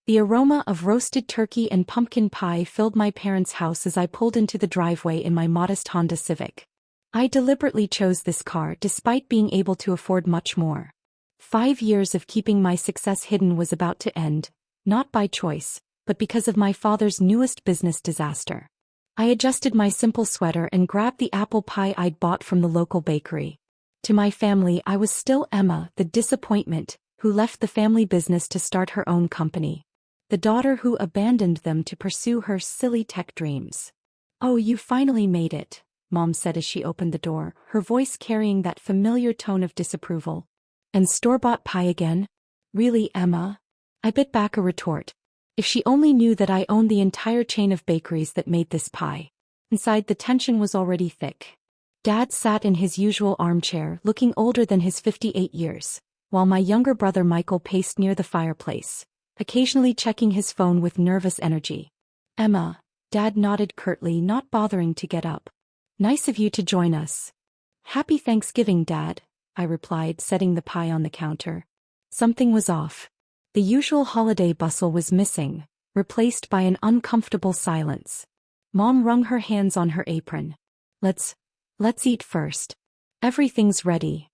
The aroma of roasted turkey and pumpkin pie filled my parents' house as I pulled into the driveway in my modest Honda Civic. I deliberately chose this car despite being able to afford much more. 5 years of keeping my success hidden was about to end, not by choice, but because of my father's newest business disaster. I adjusted my simple sweater and grabbed the apple pie I'd bought from the local bakery. To my family, I was still Emma, the disappointment, who left the family business to start her own company. The daughter who abandoned them to pursue her silly tech dreams. "Oh, you finally made it," Mom said as she opened the door, her voice carrying that familiar tone of disapproval. "And store-bought pie again? Really, Emma?" I bit back a retort. If she only knew that I owned the entire chain of bakeries that made this pie. Inside, the tension was already thick. Dad sat in his usual armchair, looking older than his 58 years, while my younger brother Michael paced near the fireplace, occasionally checking his phone with nervous energy. "Emma," Dad nodded curtly, not bothering to get up. "Nice of you to join us." "Happy Thanksgiving, Dad," I replied, setting the pie on the counter. Something was off. The usual holiday bustle was missing, replaced by an uncomfortable silence. Mom wrung her hands on her apron. Let's eat first. Everything's ready."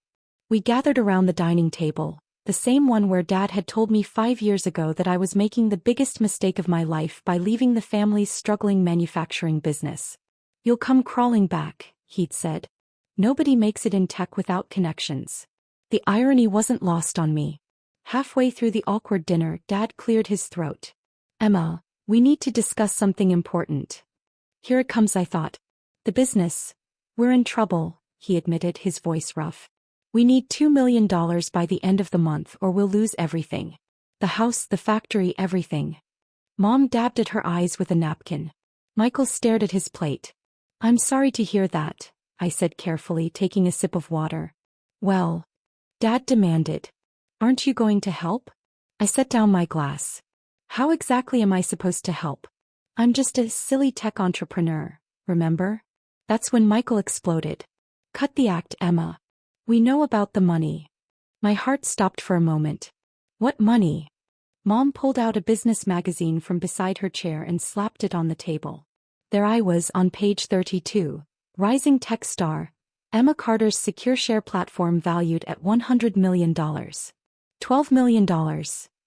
We gathered around the dining table, the same one where Dad had told me 5 years ago that I was making the biggest mistake of my life by leaving the family's struggling manufacturing business. "You'll come crawling back," he'd said. "Nobody makes it in tech without connections." The irony wasn't lost on me. Halfway through the awkward dinner, Dad cleared his throat. "Emma, we need to discuss something important." "Here it comes," I thought. "The business. We're in trouble," he admitted, his voice rough. "We need $2 million by the end of the month or we'll lose everything. The house, the factory, everything." Mom dabbed at her eyes with a napkin. Michael stared at his plate. "I'm sorry to hear that," I said carefully, taking a sip of water. "Well," Dad demanded, "aren't you going to help?" I set down my glass. "How exactly am I supposed to help? I'm just a silly tech entrepreneur, remember?" That's when Michael exploded. "Cut the act, Emma. We know about the money." My heart stopped for a moment. "What money?" Mom pulled out a business magazine from beside her chair and slapped it on the table. There I was on page 32, rising tech star, Emma Carter's secure share platform valued at $100 million. $12 million,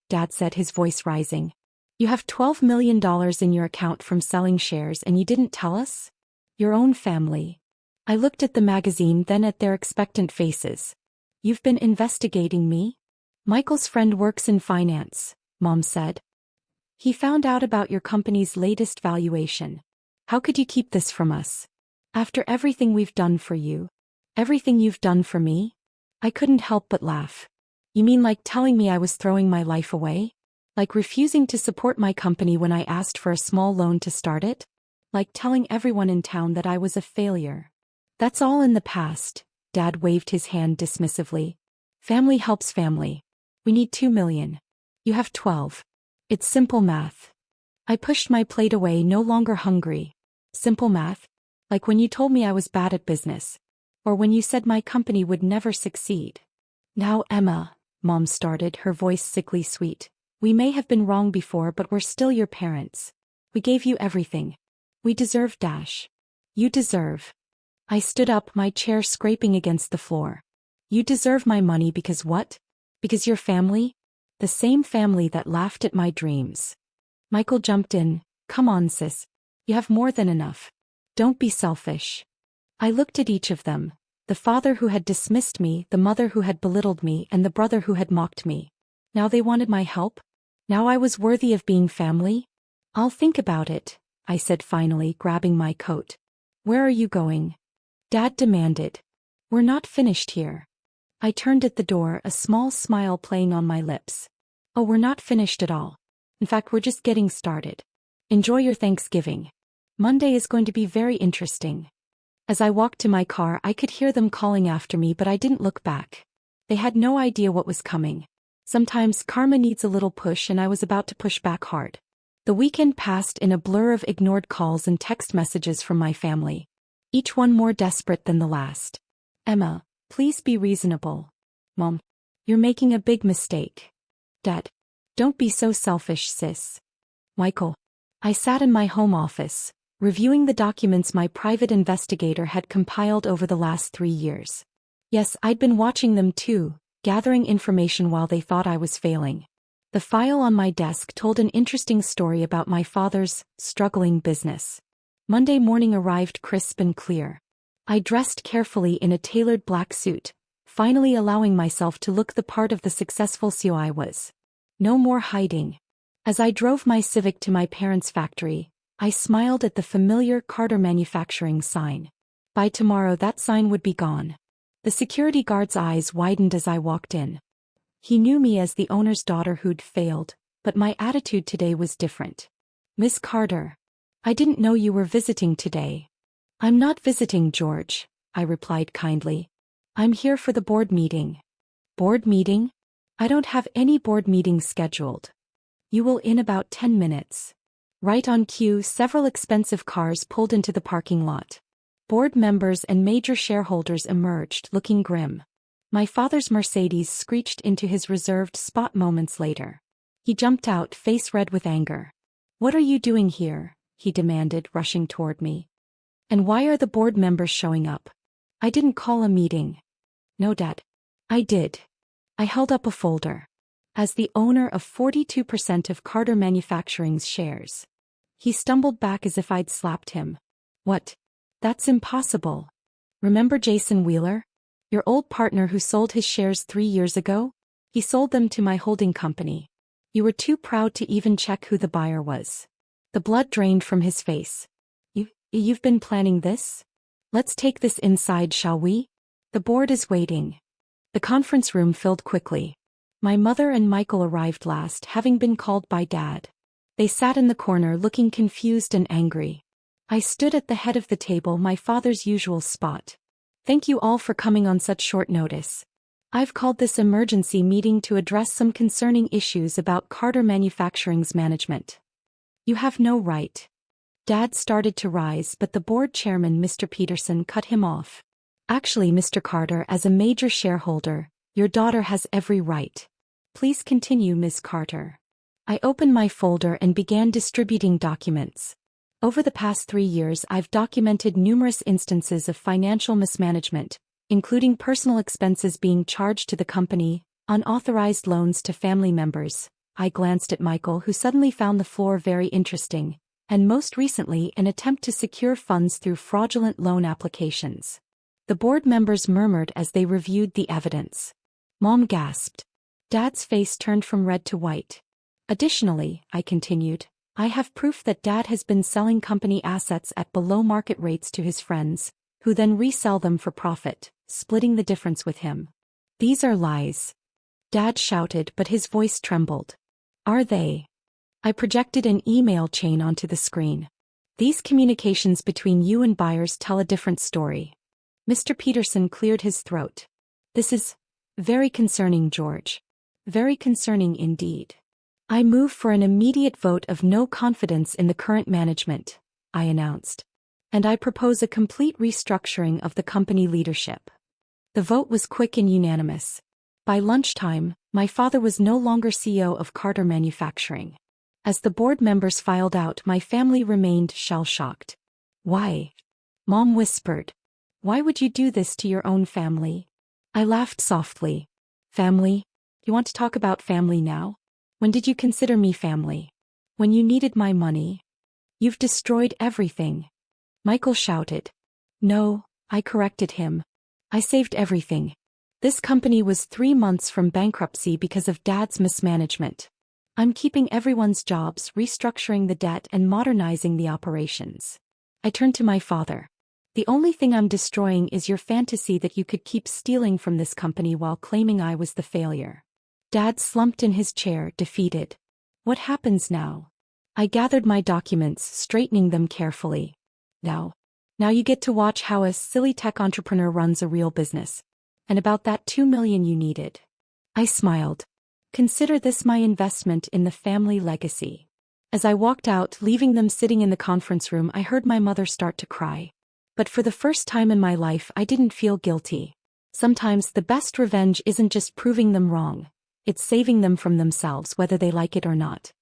Dad said, his voice rising. "You have $12 million in your account from selling shares and you didn't tell us? Your own family." I looked at the magazine, then at their expectant faces. "You've been investigating me?" "Michael's friend works in finance," Mom said. "He found out about your company's latest valuation. How could you keep this from us? After everything we've done for you? Everything you've done for me?" I couldn't help but laugh. "You mean like telling me I was throwing my life away? Like refusing to support my company when I asked for a small loan to start it? Like telling everyone in town that I was a failure? That's all in the past," Dad waved his hand dismissively. "Family helps family. We need $2 million. You have 12. It's simple math." I pushed my plate away, no longer hungry. "Simple math? Like when you told me I was bad at business. Or when you said my company would never succeed." "Now, Emma," Mom started, her voice sickly sweet. "We may have been wrong before, but we're still your parents. We gave you everything. We deserve dash. You deserve." I stood up, my chair scraping against the floor. "You deserve my money because what? Because your family? The same family that laughed at my dreams." Michael jumped in. "Come on, sis. You have more than enough. Don't be selfish." I looked at each of them. The father who had dismissed me, the mother who had belittled me, and the brother who had mocked me. Now they wanted my help? Now I was worthy of being family? "I'll think about it," I said finally, grabbing my coat. "Where are you going?" Dad demanded. "We're not finished here." I turned at the door, a small smile playing on my lips. "Oh, we're not finished at all. In fact, we're just getting started. Enjoy your Thanksgiving. Monday is going to be very interesting." As I walked to my car, I could hear them calling after me, but I didn't look back. They had no idea what was coming. Sometimes karma needs a little push, and I was about to push back hard. The weekend passed in a blur of ignored calls and text messages from my family. Each one more desperate than the last. "Emma, please be reasonable." "Mom, you're making a big mistake." "Dad, Don't be so selfish, sis. Michael. I sat in my home office, reviewing the documents my private investigator had compiled over the last 3 years. Yes, I'd been watching them too, gathering information while they thought I was failing. The file on my desk told an interesting story about my father's struggling business. Monday morning arrived crisp and clear. I dressed carefully in a tailored black suit, finally allowing myself to look the part of the successful CEO I was. No more hiding. As I drove my Civic to my parents' factory, I smiled at the familiar Carter Manufacturing sign. By tomorrow that sign would be gone. The security guard's eyes widened as I walked in. He knew me as the owner's daughter who'd failed, but my attitude today was different. Miss Carter. I didn't know you were visiting today. I'm not visiting, George, I replied kindly. I'm here for the board meeting. Board meeting? I don't have any board meetings scheduled. You will in about 10 minutes. Right on cue, several expensive cars pulled into the parking lot. Board members and major shareholders emerged, looking grim. My father's Mercedes screeched into his reserved spot moments later. He jumped out, face red with anger. What are you doing here? He demanded, rushing toward me. And why are the board members showing up? I didn't call a meeting. No, Dad. I did. I held up a folder. As the owner of 42% of Carter Manufacturing's shares. He stumbled back as if I'd slapped him. What? That's impossible. Remember Jason Wheeler? Your old partner who sold his shares 3 years ago? He sold them to my holding company. You were too proud to even check who the buyer was. The blood drained from his face. You've been planning this? Let's take this inside, shall we? The board is waiting. The conference room filled quickly. My mother and Michael arrived last, having been called by Dad. They sat in the corner looking confused and angry. I stood at the head of the table, my father's usual spot. Thank you all for coming on such short notice. I've called this emergency meeting to address some concerning issues about Carter Manufacturing's management. You have no right. Dad started to rise, but the board chairman, Mr. Peterson, cut him off. Actually, Mr. Carter, as a major shareholder, your daughter has every right. Please continue, Ms. Carter. I opened my folder and began distributing documents. Over the past 3 years, I've documented numerous instances of financial mismanagement, including personal expenses being charged to the company, unauthorized loans to family members. I glanced at Michael, who suddenly found the floor very interesting, and most recently an attempt to secure funds through fraudulent loan applications. The board members murmured as they reviewed the evidence. Mom gasped. Dad's face turned from red to white. Additionally, I continued, I have proof that Dad has been selling company assets at below-market rates to his friends, who then resell them for profit, splitting the difference with him. These are lies. Dad shouted, but his voice trembled. Are they? I projected an email chain onto the screen. These communications between you and buyers tell a different story. Mr. Peterson cleared his throat. This is very concerning, George. Very concerning indeed. I move for an immediate vote of no confidence in the current management, I announced. And I propose a complete restructuring of the company leadership. The vote was quick and unanimous. By lunchtime, my father was no longer CEO of Carter Manufacturing. As the board members filed out, my family remained shell-shocked. Why? Mom whispered. Why would you do this to your own family? I laughed softly. Family? You want to talk about family now? When did you consider me family? When you needed my money? You've destroyed everything. Michael shouted. No, I corrected him. I saved everything. This company was 3 months from bankruptcy because of Dad's mismanagement. I'm keeping everyone's jobs, restructuring the debt, and modernizing the operations. I turned to my father. The only thing I'm destroying is your fantasy that you could keep stealing from this company while claiming I was the failure. Dad slumped in his chair, defeated. What happens now? I gathered my documents, straightening them carefully. Now you get to watch how a silly tech entrepreneur runs a real business. And about that $2 million you needed. I smiled. Consider this my investment in the family legacy. As I walked out, leaving them sitting in the conference room, I heard my mother start to cry. But for the first time in my life, I didn't feel guilty. Sometimes the best revenge isn't just proving them wrong. It's saving them from themselves whether they like it or not.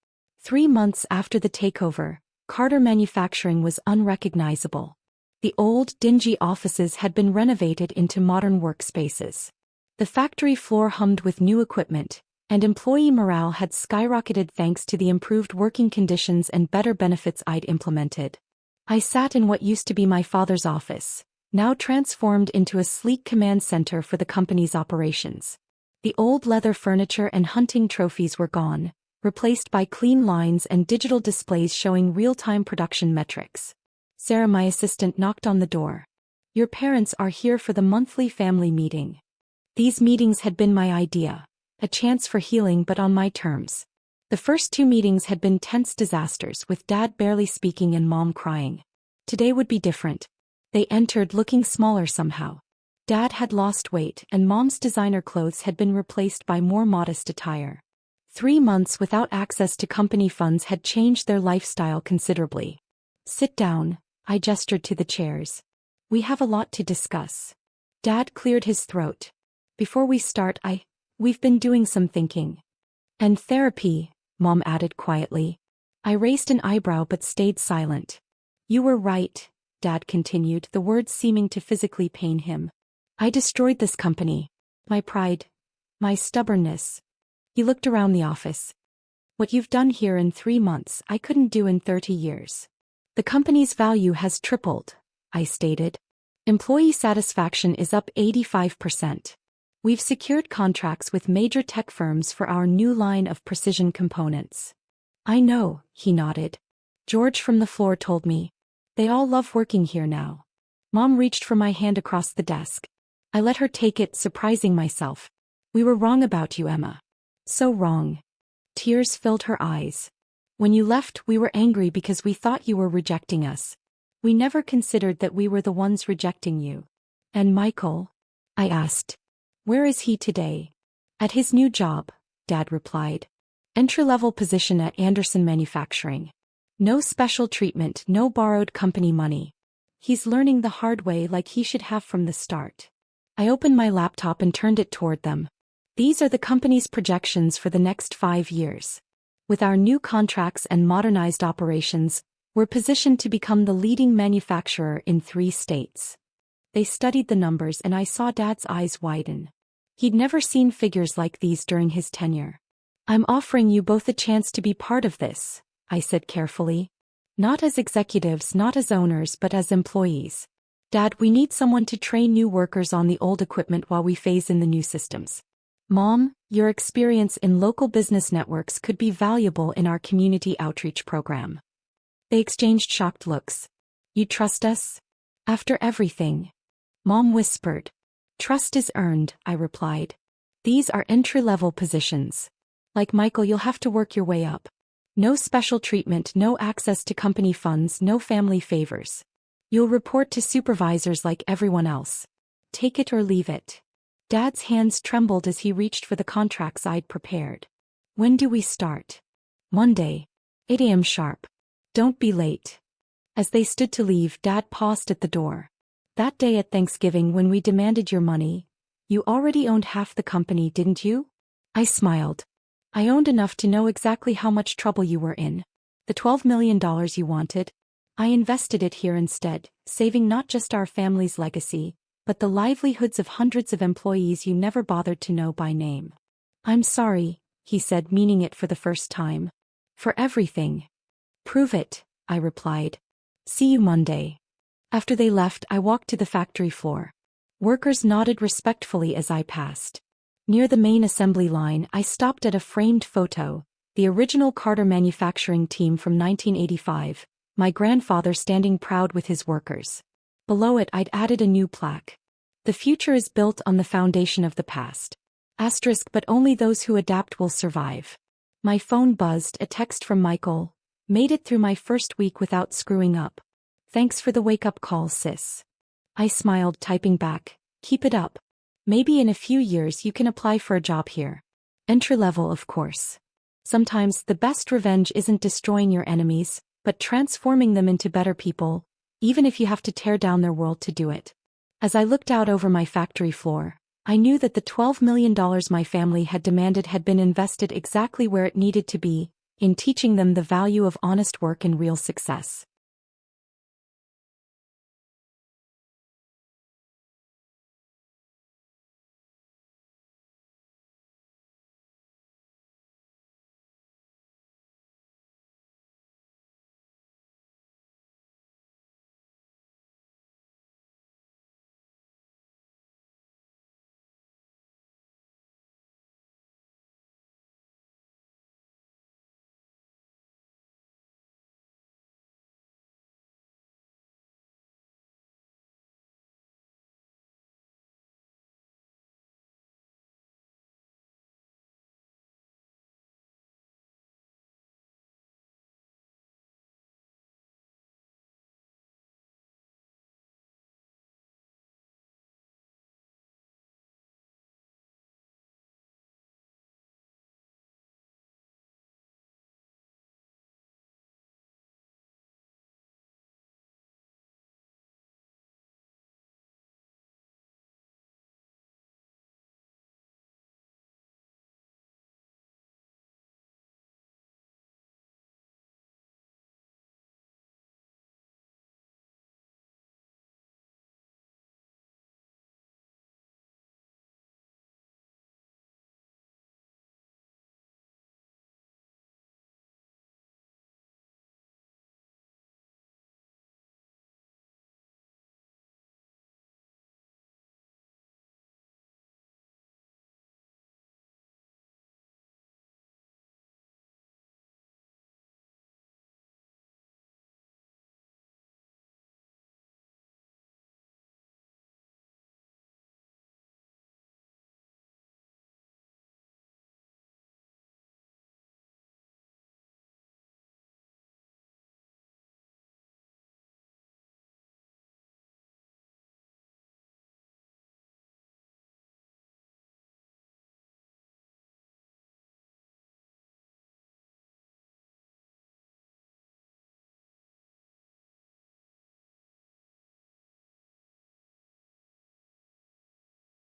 3 months after the takeover, Carter Manufacturing was unrecognizable. The old, dingy offices had been renovated into modern workspaces. The factory floor hummed with new equipment, and employee morale had skyrocketed thanks to the improved working conditions and better benefits I'd implemented. I sat in what used to be my father's office, now transformed into a sleek command center for the company's operations. The old leather furniture and hunting trophies were gone, replaced by clean lines and digital displays showing real-time production metrics. Sarah, my assistant, knocked on the door. "Your parents are here for the monthly family meeting." These meetings had been my idea, a chance for healing but on my terms. The first 2 meetings had been tense disasters with Dad barely speaking and Mom crying. Today would be different. They entered looking smaller somehow. Dad had lost weight and Mom's designer clothes had been replaced by more modest attire. 3 months without access to company funds had changed their lifestyle considerably. "Sit down," I gestured to the chairs. "We have a lot to discuss." Dad cleared his throat. "Before we start, we've been doing some thinking." "And therapy," Mom added quietly. I raised an eyebrow but stayed silent. "You were right," Dad continued, the words seeming to physically pain him. "I destroyed this company. My pride. My stubbornness." He looked around the office. "What you've done here in 3 months, I couldn't do in 30 years. The company's value has tripled," I stated. "Employee satisfaction is up 85%. We've secured contracts with major tech firms for our new line of precision components." "I know," he nodded. "George from the floor told me. They all love working here now." Mom reached for my hand across the desk. I let her take it, surprising myself. "We were wrong about you, Emma. So wrong." Tears filled her eyes. "When you left, we were angry because we thought you were rejecting us. We never considered that we were the ones rejecting you." "And Michael?" I asked. "Where is he today?" "At his new job," Dad replied. "Entry-level position at Anderson Manufacturing. No special treatment, no borrowed company money. He's learning the hard way like he should have from the start." I opened my laptop and turned it toward them. "These are the company's projections for the next 5 years. With our new contracts and modernized operations, we're positioned to become the leading manufacturer in 3 states." They studied the numbers and I saw Dad's eyes widen. He'd never seen figures like these during his tenure. "I'm offering you both a chance to be part of this," I said carefully. "Not as executives, not as owners, but as employees. Dad, we need someone to train new workers on the old equipment while we phase in the new systems. Mom, your experience in local business networks could be valuable in our community outreach program." They exchanged shocked looks. "You trust us?" "After everything," Mom whispered. "Trust is earned," I replied. "These are entry-level positions. Like Michael, you'll have to work your way up. No special treatment, no access to company funds, no family favors. You'll report to supervisors like everyone else. Take it or leave it." Dad's hands trembled as he reached for the contracts I'd prepared. "When do we start?" "Monday. 8 a.m. sharp. Don't be late." As they stood to leave, Dad paused at the door. "That day at Thanksgiving when we demanded your money, you already owned half the company, didn't you?" I smiled. "I owned enough to know exactly how much trouble you were in. The $12 million you wanted, I invested it here instead, saving not just our family's legacy, but the livelihoods of hundreds of employees you never bothered to know by name." "I'm sorry," he said, meaning it for the first time. "For everything." "Prove it," I replied. "See you Monday." After they left, I walked to the factory floor. Workers nodded respectfully as I passed. Near the main assembly line, I stopped at a framed photo, the original Carter Manufacturing team from 1985, my grandfather standing proud with his workers. Below it, I'd added a new plaque. "The future is built on the foundation of the past. Asterisk, but only those who adapt will survive." My phone buzzed, a text from Michael. "Made it through my first week without screwing up. Thanks for the wake-up call, sis." I smiled, typing back, "Keep it up. Maybe in a few years you can apply for a job here. Entry-level, of course. Sometimes the best revenge isn't destroying your enemies, but transforming them into better people, even if you have to tear down their world to do it." As I looked out over my factory floor, I knew that the $12 million my family had demanded had been invested exactly where it needed to be, in teaching them the value of honest work and real success.